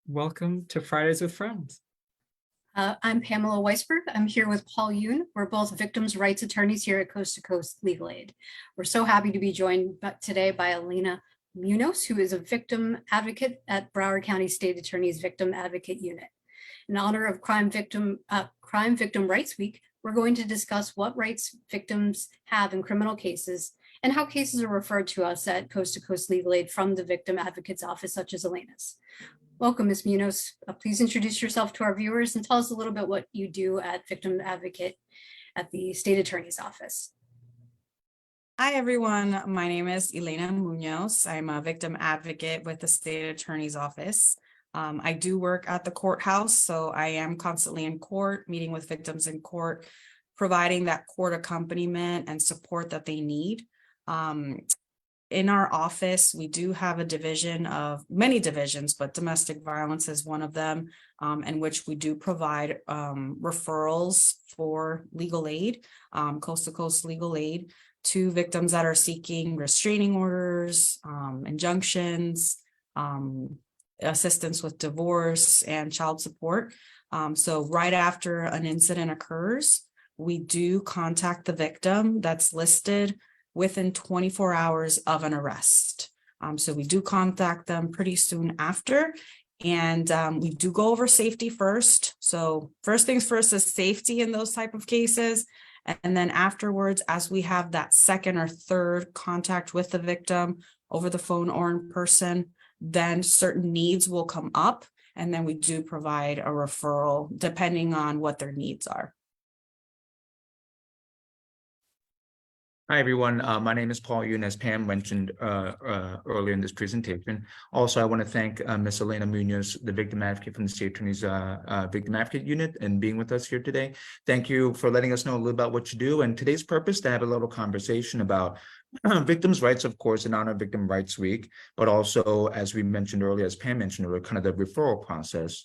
Welcome to Fridays with Friends. I'm Pamela Weisberg. I'm here with Paul Yoon. We're both victims' rights attorneys here at Coast to Coast Legal Aid. We're so happy to be joined today by Elena Munoz, who is a victim advocate at Broward County State Attorney's Victim Advocate Unit. In honor of Crime Victim Rights Week, we're going to discuss what rights victims have in criminal cases and how cases are referred to us at Coast to Coast Legal Aid from the Victim Advocate's Office, such as Elena's. Welcome, Ms. Munoz. Please introduce yourself to our viewers and tell us a little bit what you do at Victim Advocate at the State Attorney's Office. Hi, everyone. My name is Elena Munoz. I'm a victim advocate with the State Attorney's Office. I do work at the courthouse, so I am constantly in court, meeting with victims in court, providing that court accompaniment and support that they need. In our office, we do have a division of many divisions, but domestic violence is one of them, in which we do provide referrals for legal aid, coast to coast legal aid to victims that are seeking restraining orders, injunctions, assistance with divorce and child support. So right after an incident occurs, we do contact the victim that's listed within 24 hours of an arrest. So we do contact them pretty soon after, and we do go over safety first. So first things first is safety in those type of cases. And then afterwards, as we have that second or third contact with the victim over the phone or in person, then certain needs will come up. And then we do provide a referral depending on what their needs are. Hi, everyone. My name is Paul Yoon, as Pam mentioned earlier in this presentation. Also, I want to thank Ms. Elena Munoz, the victim advocate from the State Attorney's Victim Advocate Unit, and being with us here today. Thank you for letting us know a little about what you do. And today's purpose to have a little conversation about victims' rights, of course, in honor of Victim Rights Week, but also, as we mentioned earlier, as Pam mentioned earlier, kind of the referral process.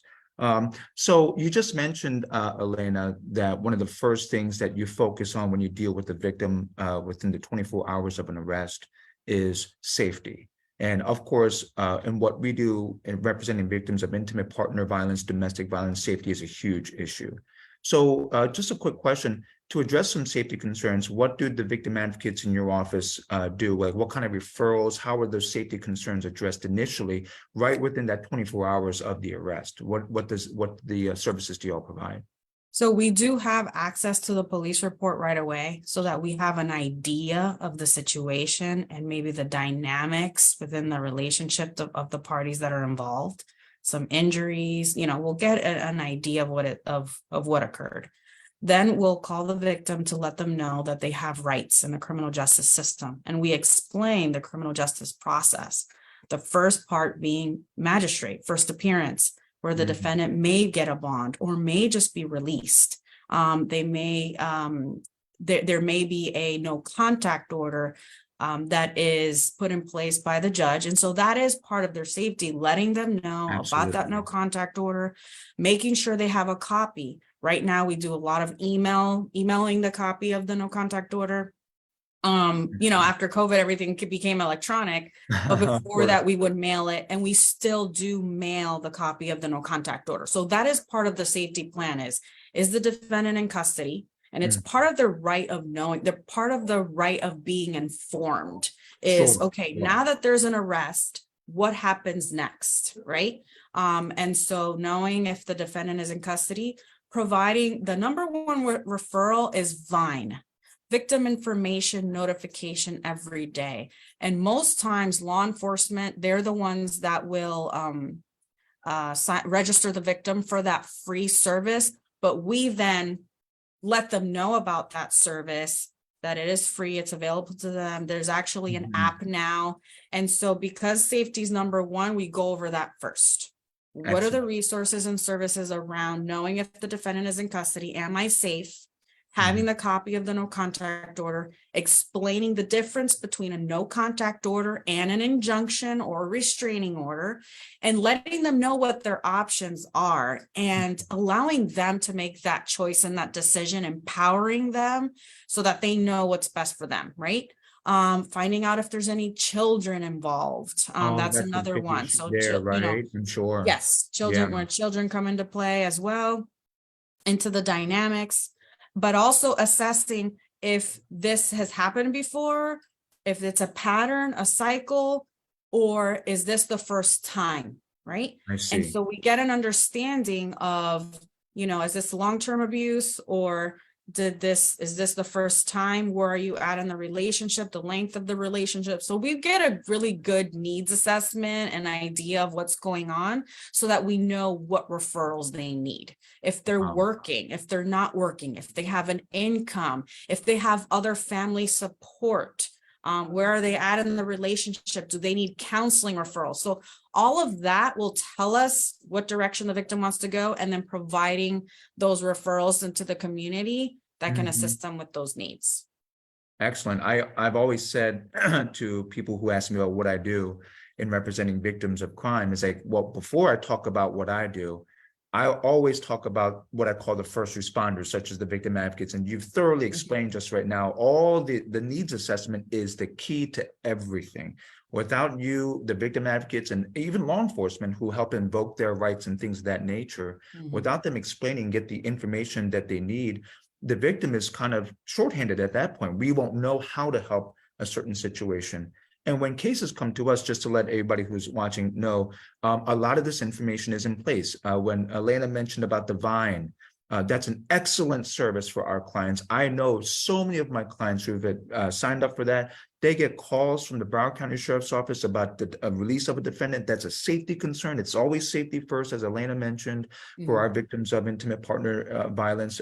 So you just mentioned, Elena, that one of the first things that you focus on when you deal with the victim within the 24 hours of an arrest is safety. And of course, in what we do in representing victims of intimate partner violence, domestic violence, safety is a huge issue. So just a quick question, to address some safety concerns, what do the victim advocates in your office do? Like, what kind of referrals, how are those safety concerns addressed initially, right within that 24 hours of the arrest? What the services do you all provide? So we do have access to the police report right away so that we have an idea of the situation and maybe the dynamics within the relationship of the parties that are involved. Some injuries, we'll get an idea of what occurred. Then we'll call the victim to let them know that they have rights in the criminal justice system. And we explain the criminal justice process. The first part being magistrate, first appearance, where the defendant may get a bond or may just be released. There may be a no contact order that is put in place by the judge. And so that is part of their safety, letting them know about that no contact order, making sure they have a copy. Right now, we do a lot of emailing the copy of the no contact order. After COVID, everything became electronic, but before that, we would mail it, and we still do mail the copy of the no contact order. So that is part of the safety plan is the defendant in custody? And it's part of the right of knowing, they're part of the right of being informed is, sure. Okay, yeah. Now that there's an arrest, what happens next, right? And so knowing if the defendant is in custody, providing the number one referral is VINE, victim information notification every day. And most times law enforcement, they're the ones that will register the victim for that free service, but we then let them know about that service, that it is free, it's available to them. There's actually an app now. And so because safety is number one, we go over that first. Excellent. What are the resources and services around knowing if the defendant is in custody? Am I safe? Having the copy of the no contact order, explaining the difference between a no contact order and an injunction or a restraining order, and letting them know what their options are and allowing them to make that choice and that decision, empowering them so that they know what's best for them, right? Finding out if there's any children involved. Oh, That's that's a another big one. issue So, there, you know, right? I'm sure. yes, children, where children come into play as well, into the dynamics, but also assessing if this has happened before, if it's a pattern, a cycle, or is this the first time, right? I And see. so we get an understanding of, you know, is this long-term abuse, or is this the first time? Where are you at in the relationship, the length of the relationship? So we get a really good needs assessment and idea of what's going on, so that we know what referrals they need. If they're Wow. working, if they're not working, if they have an income, if they have other family support, where are they at in the relationship? Do they need counseling referrals? So all of that will tell us what direction the victim wants to go, and then providing those referrals into the community that can Mhm. assist them with those needs. Excellent. I've always said to people who ask me about what I do in representing victims of crime is like, well, before I talk about what I do, I always talk about what I call the first responders, such as the victim advocates. And you've thoroughly explained just right now, all the needs assessment is the key to everything. Without you, the victim advocates, and even law enforcement who help invoke their rights and things of that nature, without them explaining, get the information that they need, the victim is kind of shorthanded at that point. We won't know how to help a certain situation. And when cases come to us, just to let everybody who's watching know, a lot of this information is in place. When Elena mentioned about the Vine, that's an excellent service for our clients. I know so many of my clients who've signed up for that. They get calls from the Broward County Sheriff's Office about the release of a defendant. That's a safety concern. It's always safety first, as Elena mentioned, for our victims of intimate partner violence.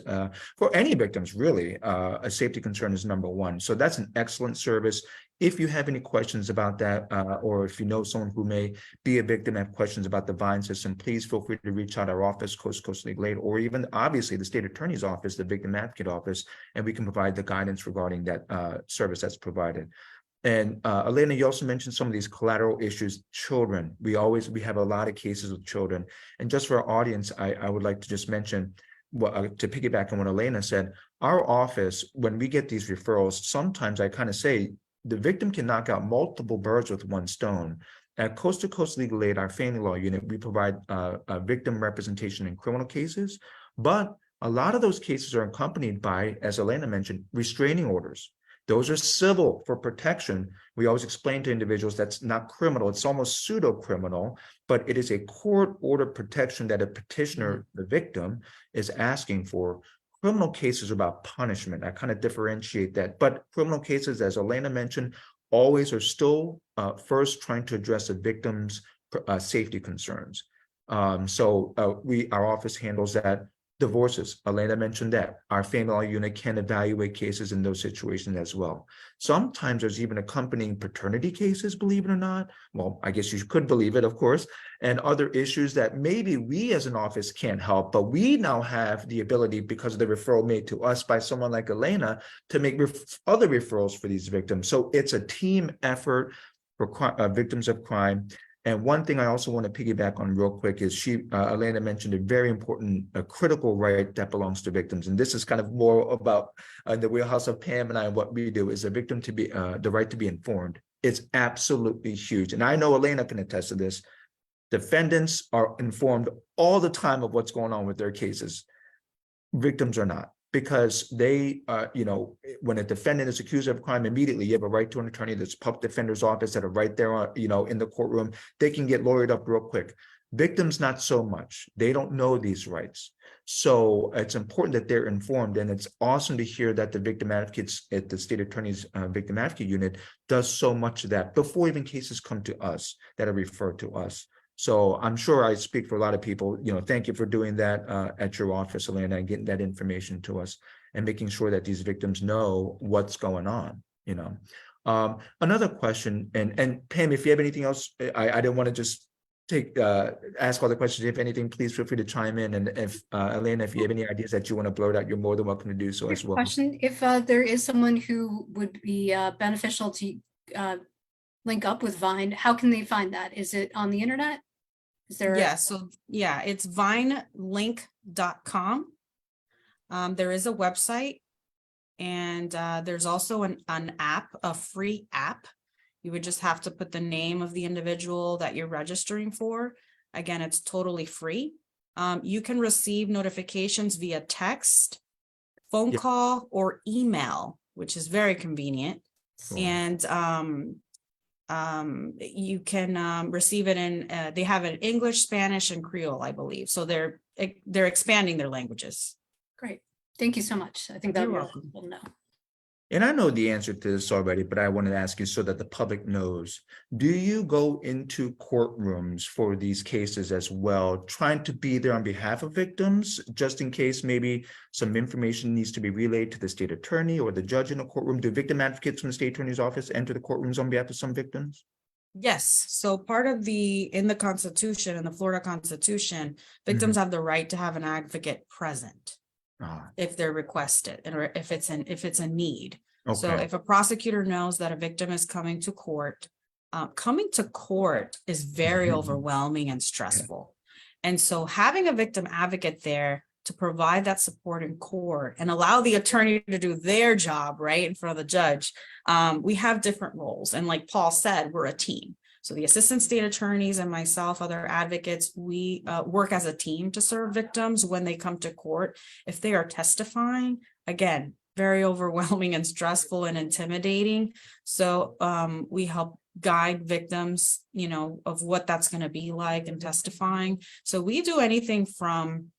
For any victims, really, a safety concern is number one. So that's an excellent service. If you have any questions about that, or if you know someone who may be a victim and have questions about the Vine system, please feel free to reach out our office, Coast to Coast Legal Aid, or even obviously the state attorney's office, the victim advocate office, and we can provide the guidance regarding that service that's provided. And Elena, you also mentioned some of these collateral issues, children. We have a lot of cases with children. And just for our audience, I would like to just mention, to piggyback on what Elena said, our office, when we get these referrals, sometimes I kind of say, the victim can knock out multiple birds with one stone. At Coast to Coast Legal Aid, our family law unit, we provide victim representation in criminal cases, but a lot of those cases are accompanied by, as Elena mentioned, restraining orders. Those are civil for protection. We always explain to individuals that's not criminal. It's almost pseudo-criminal, but it is a court order protection that a petitioner, the victim, is asking for. Criminal cases are about punishment. I kind of differentiate that. But criminal cases, as Elena mentioned, always are still first trying to address a victim's safety concerns. So our office handles that. Divorces, Elena mentioned that. Our family law unit can evaluate cases in those situations as well. Sometimes there's even accompanying paternity cases, believe it or not. Well, I guess you could believe it, of course, and other issues that maybe we as an office can't help, but we now have the ability, because of the referral made to us by someone like Elena, to make other referrals for these victims. So it's a team effort for victims of crime. And one thing I also want to piggyback on real quick is Elena mentioned a very important, critical right that belongs to victims. And this is kind of more about the wheelhouse of Pam and I, what we do is a victim to be, the right to be informed. It's absolutely huge. And I know Elena can attest to this. Defendants are informed all the time of what's going on with their cases. Victims are not, because they, when a defendant is accused of a crime, immediately you have a right to an attorney. There's public defender's office that are right there, in the courtroom. They can get lawyered up real quick. Victims, not so much. They don't know these rights. So it's important that they're informed. And it's awesome to hear that the victim advocates at the state attorney's victim advocate unit does so much of that before even cases come to us that are referred to us. So I'm sure I speak for a lot of people, thank you for doing that at your office, Elena, and getting that information to us and making sure that these victims know what's going on, Another question, and Pam, if you have anything else, I didn't want to just ask all the questions. If anything, please feel free to chime in. And if Elena, if you have any ideas that you want to blurt out, you're more than welcome to do so as well. Question, if there is someone who would be beneficial to link up with Vine, how can they find that? Is it on the internet? Is there it's vinelink.com. There is a website, And there's also an app, a free app. You would just have to put the name of the individual that you're registering for. Again, it's totally free. You can receive notifications via text, phone Yep. call, or email, which is very convenient. Sure. And you can receive it in, they have it in English, Spanish, and Creole, I believe. So they're expanding their languages. Great. Thank you so much. I think that You're would be welcome. helpful to know. And I know the answer to this already, but I wanted to ask you so that the public knows. Do you go into courtrooms for these cases as well, trying to be there on behalf of victims, just in case maybe some information needs to be relayed to the state attorney or the judge in a courtroom? Do victim advocates from the state attorney's office enter the courtrooms on behalf of some victims? Yes, so part of in the Constitution, in the Florida Constitution, victims have the right to have an advocate present Ah, if they're requested, or if it's a need. So okay. if a prosecutor knows that a victim is coming to court is very Mhm. overwhelming and stressful. And so having a victim advocate there to provide that support in court and allow the attorney to do their job right in front of the judge, we have different roles. And like Paul said, we're a team. So the assistant state attorneys and myself, other advocates, we work as a team to serve victims when they come to court. If they are testifying, again, very overwhelming and stressful and intimidating. So we help guide victims, of what that's going to be like in testifying. So we do anything from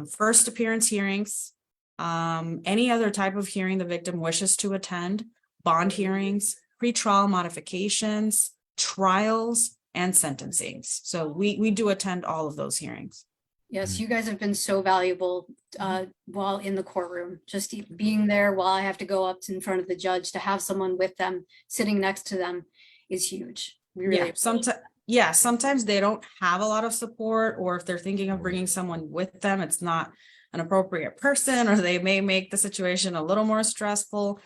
first appearance hearings, any other type of hearing the victim wishes to attend, bond hearings, pretrial modifications, trials, and sentencings. So we do attend all of those hearings. Yes, you guys have been so valuable while in the courtroom. Just being there while I have to go up in front of the judge, to have someone with them, sitting next to them is huge. We really Sometimes they don't have a lot of support, or if they're thinking of bringing someone with them, it's not an appropriate person, or they may make the situation a little more stressful.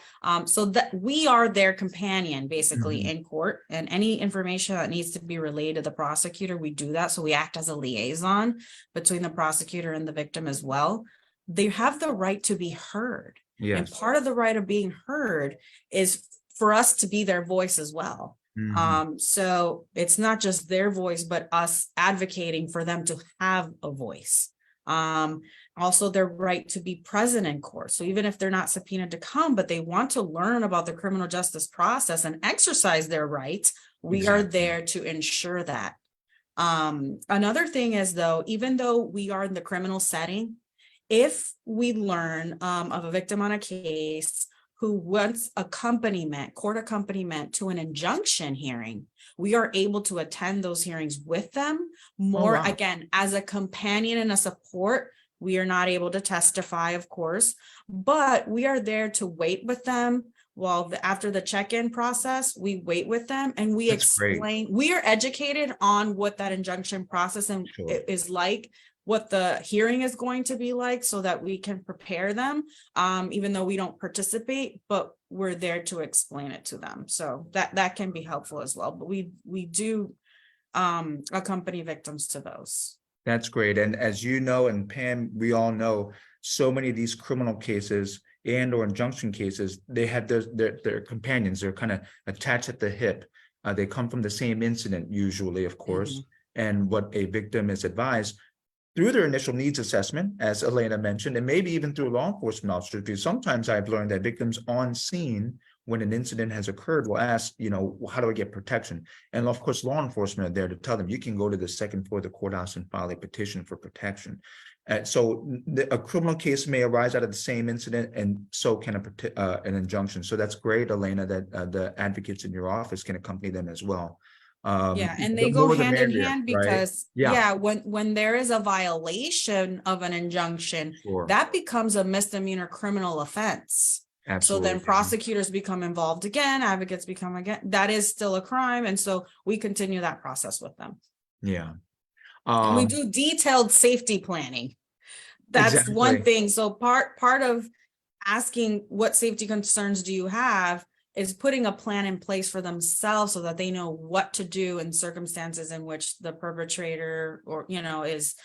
So that we are their companion basically in court, and any information that needs to be relayed to the prosecutor, we do that. So we act as a liaison between the prosecutor and the victim as well. They have the right to be heard. Yes. And part of the right of being heard is for us to be their voice as well. So it's not just their voice, but us advocating for them to have a voice. Also their right to be present in court. So even if they're not subpoenaed to come, but they want to learn about the criminal justice process and exercise their rights, we are there to ensure that. Another thing is, though, even though we are in the criminal setting, if we learn of a victim on a case who wants court accompaniment to an injunction hearing, we are able to attend those hearings with them more. wow. Again, as a companion and a support. We are not able to testify, of course, but we are there to wait with them while after the check-in process, we wait with them and we explain, we are educated on what that injunction process is like, what the hearing is going to be like, so that we can prepare them, even though we don't participate, but we're there to explain it to them. So that can be helpful as well. But we do accompany victims to those. That's great. And as you know, and Pam, we all know, so many of these criminal cases and or injunction cases, they have their companions. They're kind of attached at the hip. They come from the same incident, usually, of course. And what a victim is advised through their initial needs assessment, as Elena mentioned, and maybe even through law enforcement officers, because sometimes I've learned that victims on scene when an incident has occurred will ask, how do I get protection? And of course, law enforcement are there to tell them, you can go to the second floor of the courthouse and file a petition for protection. So a criminal case may arise out of the same incident, and so can an injunction. So that's great, Elena, that the advocates in your office can accompany them as well. And they go hand in hand, because right? when there is a violation of an injunction, that becomes a misdemeanor criminal offense. Absolutely. So then prosecutors become involved again, advocates become again, that is still a crime. And so we continue that process with them. Yeah. We do detailed safety planning. That's one thing. So part of asking what safety concerns do you have is putting a plan in place for themselves so that they know what to do in circumstances in which the perpetrator or, is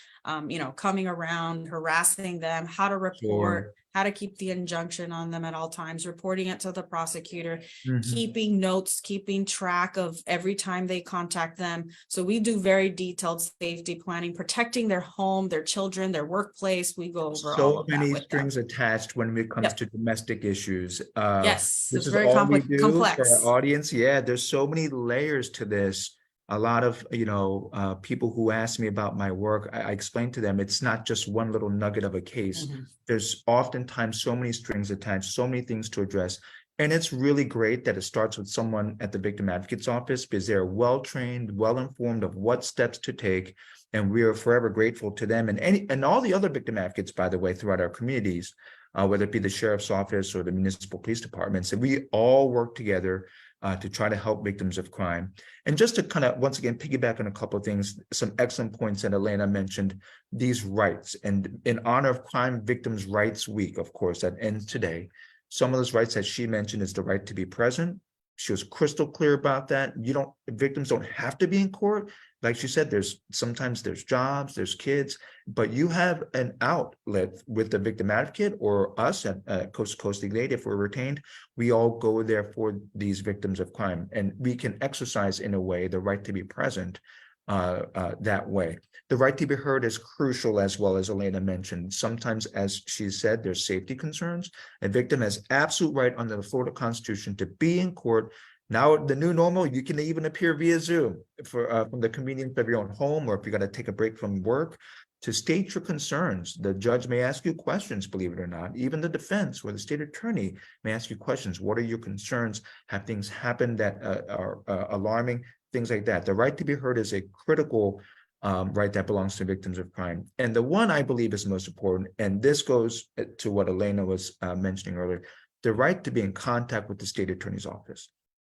coming around, harassing them, how to report, Sure. how to keep the injunction on them at all times, reporting it to the prosecutor, Mhm. keeping notes, keeping track of every time they contact them. So we do very detailed safety planning, protecting their home, their children, their workplace. We go over all So of that many with them. strings attached when it comes Yep. to domestic issues. Yes, This it's is very all we do for complex. our audience. Yeah, there's so many layers to this. A lot of, people who ask me about my work, I explain to them it's not just one little nugget of a case. Mhm. There's oftentimes so many strings attached, so many things to address. And it's really great that it starts with someone at the Victim Advocate's Office because they're well-trained, well-informed of what steps to take. And we are forever grateful to them and all the other victim advocates, by the way, throughout our communities, whether it be the sheriff's office or the municipal police departments. And we all work together to try to help victims of crime. And just to kind of, once again, piggyback on a couple of things, some excellent points that Elena mentioned, these rights. And in honor of Crime Victims' Rights Week, of course, that ends today, some of those rights that she mentioned is the right to be present. She was crystal clear about that. Victims don't have to be in court. Like she said, sometimes there's jobs, there's kids, but you have an outlet with the victim advocate or us at Coast to Coast Legal Aid. If we're retained, we all go there for these victims of crime, and we can exercise in a way the right to be present that way. The right to be heard is crucial as well, as Elena mentioned. Sometimes, as she said, there's safety concerns. A victim has absolute right under the Florida Constitution to be in court. Now, the new normal, you can even appear via Zoom from the convenience of your own home, or if you got to take a break from work, to state your concerns. The judge may ask you questions, believe it or not. Even the defense or the state attorney may ask you questions. What are your concerns? Have things happened that are alarming? Things like that. The right to be heard is a critical right that belongs to victims of crime. And the one I believe is most important, and this goes to what Elena was mentioning earlier, the right to be in contact with the state attorney's office.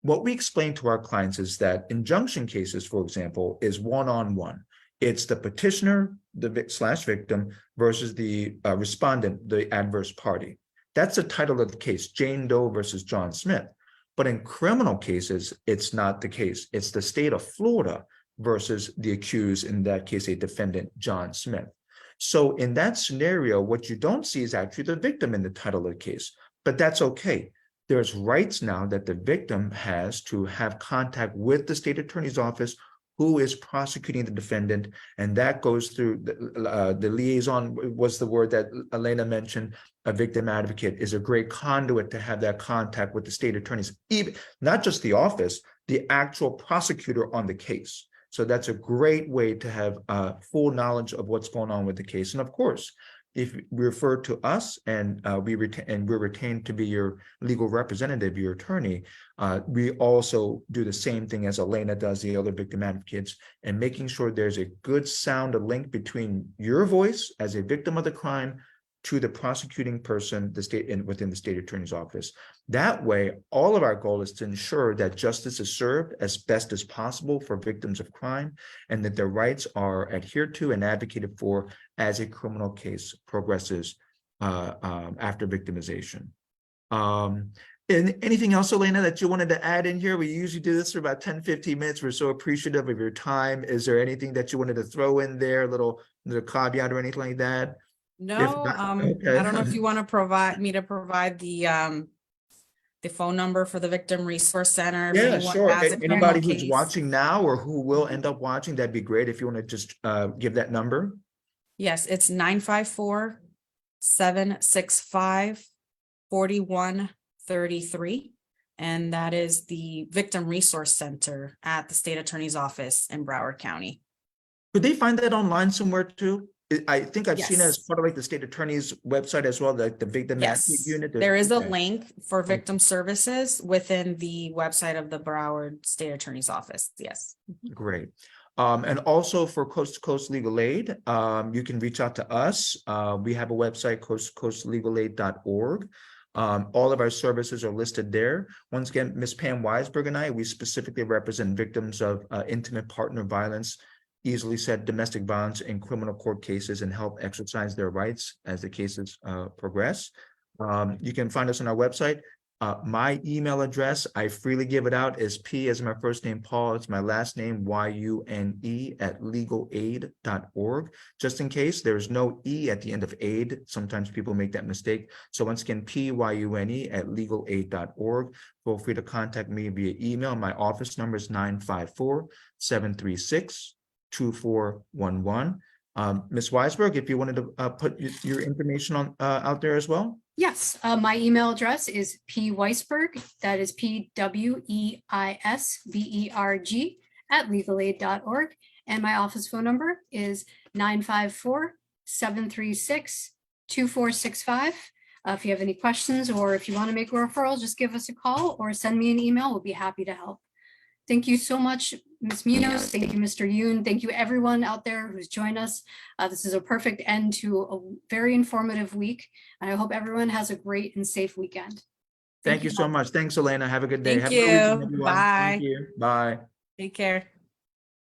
What we explain to our clients is that injunction cases, for example, is one-on-one. It's the petitioner, the victim, versus the respondent, the adverse party. That's the title of the case, Jane Doe versus John Smith. But in criminal cases, it's not the case. It's the state of Florida versus the accused, in that case, a defendant, John Smith. So in that scenario, what you don't see is actually the victim in the title of the case, but that's okay. There's rights now that the victim has to have contact with the state attorney's office who is prosecuting the defendant, and that goes through the liaison was the word that Elena mentioned. A victim advocate is a great conduit to have that contact with the state attorneys, even not just the office, the actual prosecutor on the case. So that's a great way to have full knowledge of what's going on with the case. And of course, if you refer to us and we're retained to be your legal representative, your attorney, we also do the same thing as Elena does, the other victim advocates, and making sure there's a good sound, a link between your voice as a victim of the crime to the prosecuting person, the state within the state attorney's office. That way, all of our goal is to ensure that justice is served as best as possible for victims of crime, and that their rights are adhered to and advocated for as a criminal case progresses after victimization. And anything else, Elena, that you wanted to add in here? We usually do this for about 10, 15 minutes. We're so appreciative of your time. Is there anything that you wanted to throw in there, a little caveat or anything like that? No, Not, I don't know if you want to provide the phone number for the Victim Resource Center. If Yeah, anyone sure. has a Anybody criminal who's case. watching now or who will end up watching, that'd be great if you want to just give that number. Yes, it's 954-765-4133. And that is the Victim Resource Center at the State Attorney's Office in Broward County. Could they find that online somewhere too? I think I've seen it as Yes. part of like the state attorney's website as well, like the victim advocate Yes, unit. there is a Okay. link for victim services within the website of the Broward State Attorney's Office. Yes. Great. And also for Coast to Coast Legal Aid, you can reach out to us. We have a website, coasttocoastlegalaid.org. All of our services are listed there. Once again, Ms. Pam Weisberg and I, we specifically represent victims of intimate partner violence, easily said domestic violence in criminal court cases, and help exercise their rights as the cases progress. You can find us on our website. My email address, I freely give it out, is P as my first name, Paul, it's my last name, YUNE @legalaid.org. Just in case there's no E at the end of aid, sometimes people make that mistake. So once again, PYUNE @legalaid.org. Feel free to contact me via email. My office number is 954-736-2411. Ms. Weisberg, if you wanted to put your information on out there as well. Yes, my email address is pweisberg, that is PWEISBERG @legalaid.org. And my office phone number is 954-736-2465. If you have any questions or if you want to make a referral, just give us a call or send me an email. We'll be happy to help. Thank you so much, Ms. Munoz. Thank you, Mr. Yoon. Thank you, everyone out there who's joined us. This is a perfect end to a very informative week, and I hope everyone has a great and safe weekend. Thank you so much. Thanks, Elena. Have a good day. Thank Have a good weekend, you. everyone. Bye. Thank you. Bye. Take care.